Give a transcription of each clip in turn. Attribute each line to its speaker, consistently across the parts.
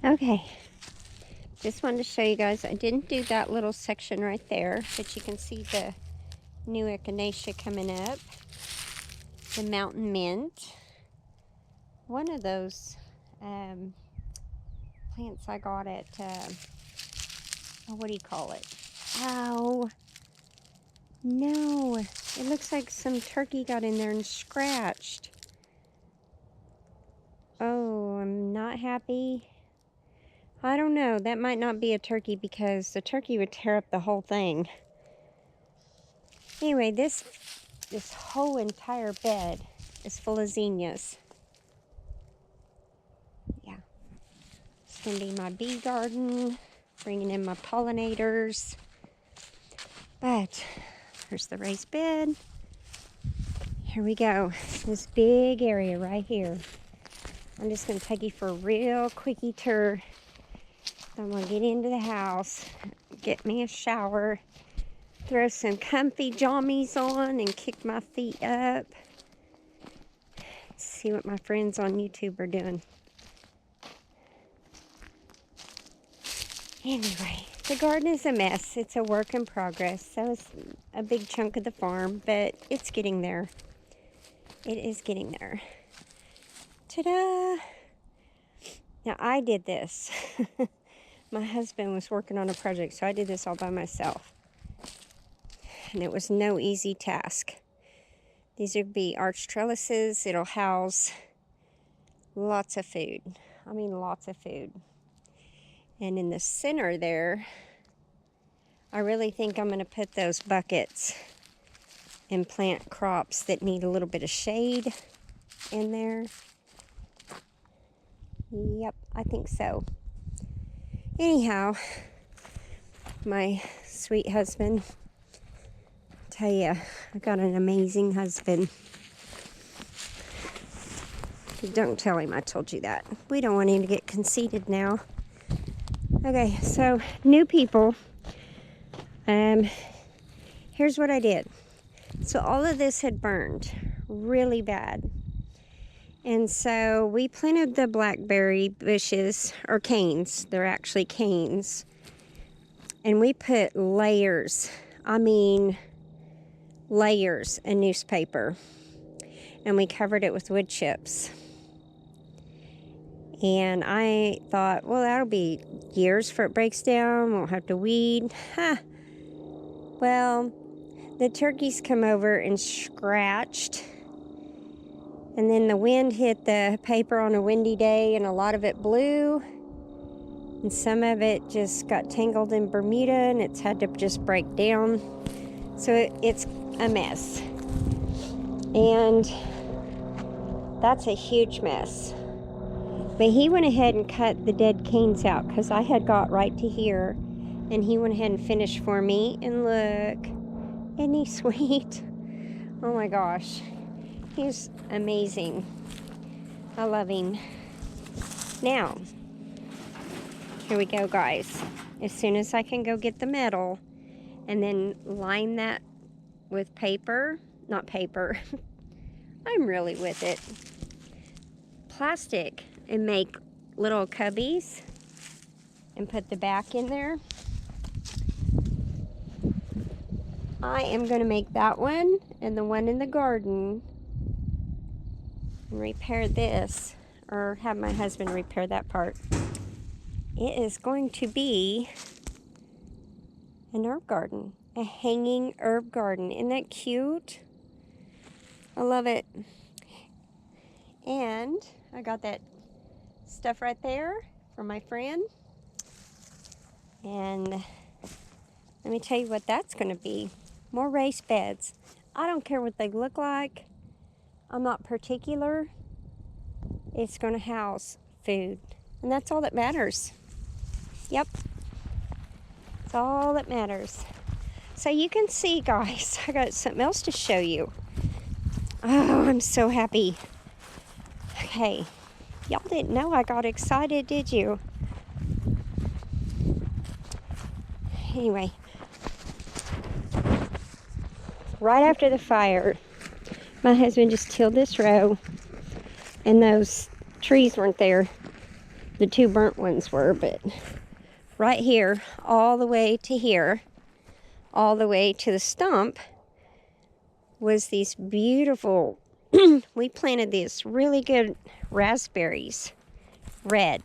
Speaker 1: Okay, just wanted to show you guys, I didn't do that little section right there, but you can see the new echinacea coming up, the mountain mint, one of those plants I got at, what do you call it? Oh, no, it looks like some turkey got in there and scratched. Oh, I'm not happy. I don't know, that might not be a turkey because the turkey would tear up the whole thing. Anyway, this whole entire bed is full of zinnias. Yeah, it's gonna be my bee garden, bringing in my pollinators. But here's the raised bed. Here we go, this big area right here. I'm just gonna take you for a real quickie tour. I'm gonna get into the house, get me a shower, throw some comfy jammies on and kick my feet up. See what my friends on YouTube are doing. Anyway, the garden is a mess. It's a work in progress. That was a big chunk of the farm, but it's getting there. It is getting there. Ta-da! Now, I did this. My husband was working on a project, so I did this all by myself. And it was no easy task. These would be arch trellises. It'll house lots of food. I mean, lots of food. And in the center there, I really think I'm going to put those buckets and plant crops that need a little bit of shade in there. Yep, I think so. Anyhow, my sweet husband, tell you, I got an amazing husband. Don't tell him I told you that. We don't want him to get conceited now. Okay, so new people. Here's what I did. So all of this had burned really bad. And so we planted the blackberry bushes, or canes. They're actually canes. And we put layers, I mean layers of newspaper. And we covered it with wood chips. And I thought, well, that'll be years before it breaks down. Won't have to weed. Ha! Well, the turkeys come over and scratched. And then the wind hit the paper on a windy day, and a lot of it blew. And some of it just got tangled in Bermuda, and it's had to just break down. So it's a mess. And that's a huge mess. But he went ahead and cut the dead canes out because I had got right to here. And he went ahead and finished for me. And look, isn't he sweet? Oh my gosh. He's amazing. I love him. Now, here we go, guys. As soon as I can go get the metal and then line that with paper, not paper, I'm really with it, plastic, and make little cubbies and put the back in there. I am going to make that one and the one in the garden and repair this, or have my husband repair that part. It is going to be an herb garden, a hanging herb garden. Isn't that cute? I love it. And I got that stuff right there from my friend. And let me tell you what that's going to be. More raised beds. I don't care what they look like. I'm not particular. It's going to house food. And that's all that matters. Yep. That's all that matters. So you can see, guys, I got something else to show you. Oh, I'm so happy. Okay. Y'all didn't know I got excited, did you? Anyway. Right after the fire, my husband just tilled this row, and those trees weren't there. the two burnt ones were, but right here, all the way to here, all the way to the stump, was these beautiful, we planted these really good raspberries, red.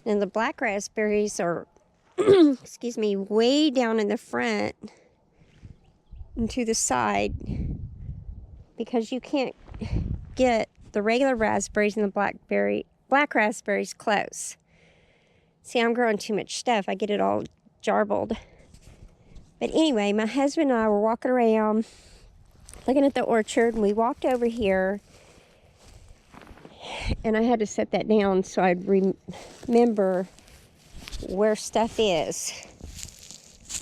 Speaker 1: And the black raspberries are, excuse me, way down in the front and to the side, because you can't get the regular raspberries and the black raspberries close. See, I'm growing too much stuff. I get it all jarbled. But anyway, my husband and I were walking around looking at the orchard, and we walked over here, and I had to set that down so I'd remember where stuff is,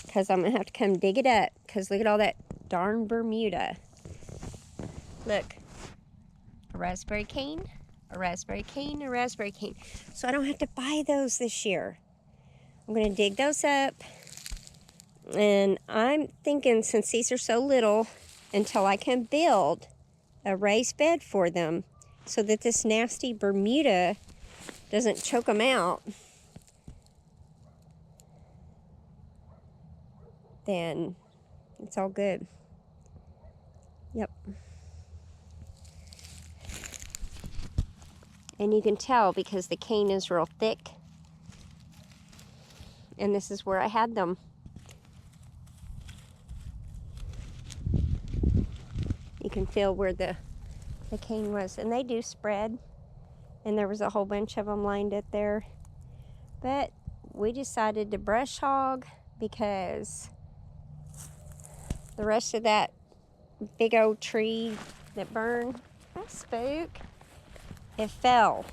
Speaker 1: because I'm going to have to come dig it up, because look at all that darn Bermuda. Look, a raspberry cane, a raspberry cane, a raspberry cane. So I don't have to buy those this year. I'm going to dig those up, and I'm thinking, since these are so little, until I can build a raised bed for them so that this nasty Bermuda doesn't choke them out, then it's all good. Yep. And you can tell because the cane is real thick. And this is where I had them. You can feel where the cane was. And they do spread. And there was a whole bunch of them lined up there. But we decided to brush hog because the rest of that big old tree that burned, that spook, it fell.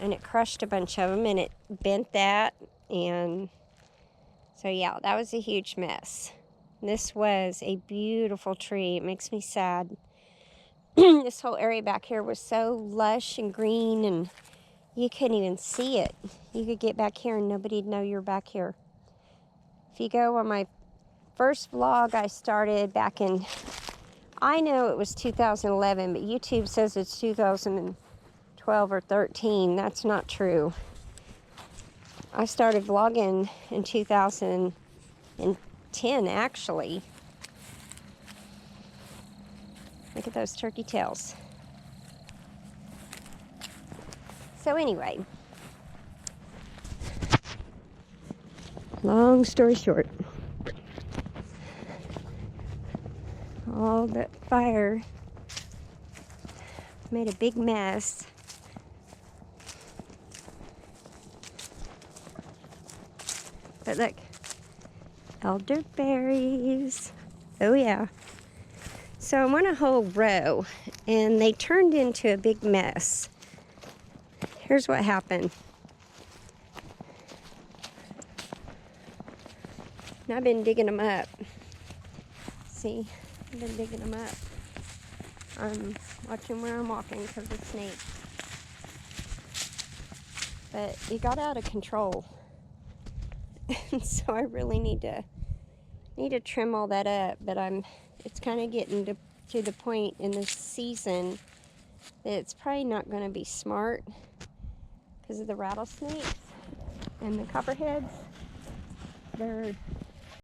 Speaker 1: And it crushed a bunch of them, and it bent that. And so yeah, that was a huge mess. This was a beautiful tree. It makes me sad. This whole area back here was so lush and green, and you couldn't even see it. You could get back here and nobody'd know you're back here. If you go on my first vlog I started back in, I know it was 2011, but YouTube says it's 2012 or 13. That's not true. I started vlogging in 2010, actually. Look at those turkey tails. So anyway, long story short, all that fire made a big mess. But look, elderberries. Oh yeah. So I'm on a whole row, and they turned into a big mess. Here's what happened. And I've been digging them up. See, I've been digging them up. I'm watching where I'm walking because of snakes. But it got out of control. And so I really need to trim all that up, but it's kind of getting to the point in this season that it's probably not going to be smart because of the rattlesnakes and the copperheads. They're